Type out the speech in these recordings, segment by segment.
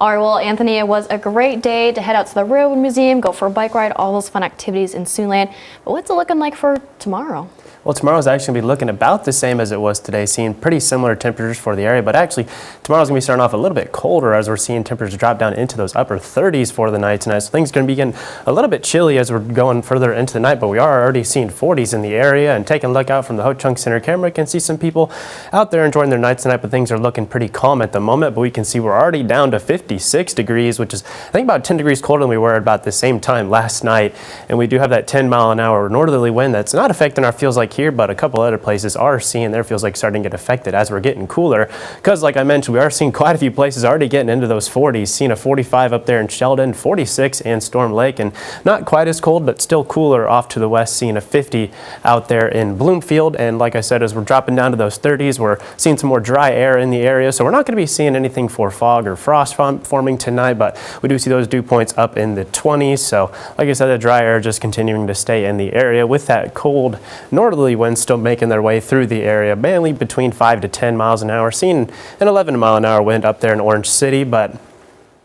All right, well, Anthony, it was a great day to head out to the Railroad Museum, go for a bike ride, all those fun activities in Siouxland. But what's it looking like for tomorrow? Well, tomorrow's actually going to be looking about the same as it was today, seeing pretty similar temperatures for the area, but actually tomorrow's going to be starting off a little bit colder as we're seeing temperatures drop down into those upper 30s for the night tonight. So things are going to be getting a little bit chilly as we're going further into the night, but we are already seeing 40s in the area. And taking a look out from the Ho Chunk Center camera, you can see some people out there enjoying their nights tonight, but things are looking pretty calm at the moment. But we can see we're already down to 56 degrees, which is I think about 10 degrees colder than we were at about the same time last night. And we do have that 10-mile-an-hour northerly wind that's not affecting our feels like here, but a couple other places are seeing their feels like starting to get affected as we're getting cooler, because like I mentioned, we are seeing quite a few places already getting into those 40s, seeing a 45 up there in Sheldon, 46 in Storm Lake, and not quite as cold but still cooler off to the west, seeing a 50 out there in Bloomfield. And like I said, as we're dropping down to those 30s, we're seeing some more dry air in the area, so we're not going to be seeing anything for fog or frost forming tonight, but we do see those dew points up in the 20s. So like I said, the dry air just continuing to stay in the area with that cold northerly wind still making their way through the area, mainly between 5 to 10 miles an hour, seeing an 11-mile-an-hour wind up there in Orange City, but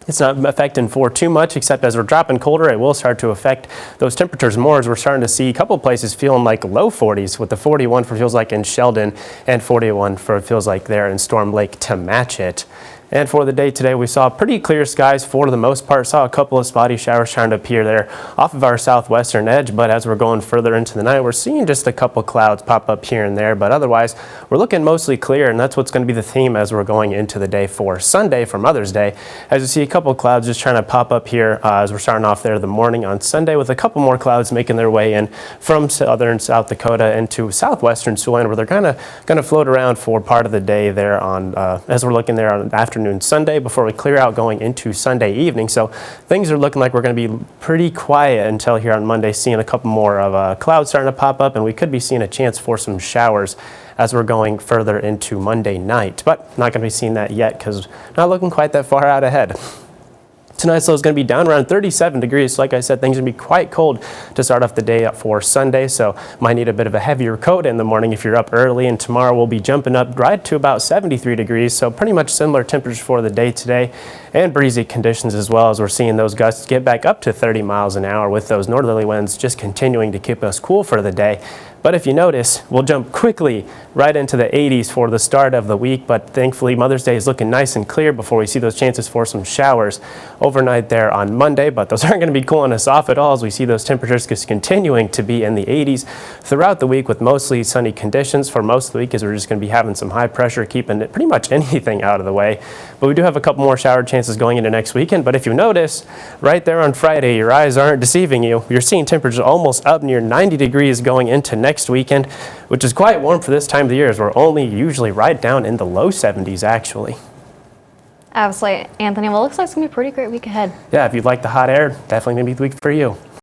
it's not affecting for too much, except as we're dropping colder, it will start to affect those temperatures more, as we're starting to see a couple places feeling like low 40s, with the 41 for feels like in Sheldon and 41 for feels like there in Storm Lake to match it. And for the day today, we saw pretty clear skies for the most part. Saw a couple of spotty showers trying to appear there off of our southwestern edge, but as we're going further into the night, we're seeing just a couple clouds pop up here and there, but otherwise we're looking mostly clear, and that's what's going to be the theme as we're going into the day for Sunday, for Mother's Day, as you see a couple of clouds just trying to pop up here as we're starting off there the morning on Sunday, with a couple more clouds making their way in from southern South Dakota into southwestern Siouxland, where they're kind of going to float around for part of the day there on as we're looking there on afternoon Sunday before we clear out going into Sunday evening. So things are looking like we're going to be pretty quiet until here on Monday, seeing a couple more of clouds starting to pop up, and we could be seeing a chance for some showers as we're going further into Monday night, but not going to be seeing that yet because not looking quite that far out ahead. Tonight's low is going to be down around 37 degrees. So like I said, things are going to be quite cold to start off the day up for Sunday. So might need a bit of a heavier coat in the morning if you're up early. And tomorrow we'll be jumping up right to about 73 degrees. So pretty much similar temperatures for the day today, and breezy conditions as well, as we're seeing those gusts get back up to 30 miles an hour, with those northerly winds just continuing to keep us cool for the day. But if you notice, we'll jump quickly right into the 80s for the start of the week. But thankfully, Mother's Day is looking nice and clear before we see those chances for some showers overnight there on Monday. But those aren't going to be cooling us off at all, as we see those temperatures just continuing to be in the 80s throughout the week, with mostly sunny conditions for most of the week, as we're just going to be having some high pressure keeping pretty much anything out of the way. But we do have a couple more shower chances going into next weekend. But if you notice, right there on Friday, your eyes aren't deceiving you. You're seeing temperatures almost up near 90 degrees going into next weekend, which is quite warm for this time of the year, as we're only usually right down in the low 70s actually. Absolutely, Anthony. Well, it looks like it's going to be a pretty great week ahead. Yeah, if you'd like the hot air, definitely going to be the week for you.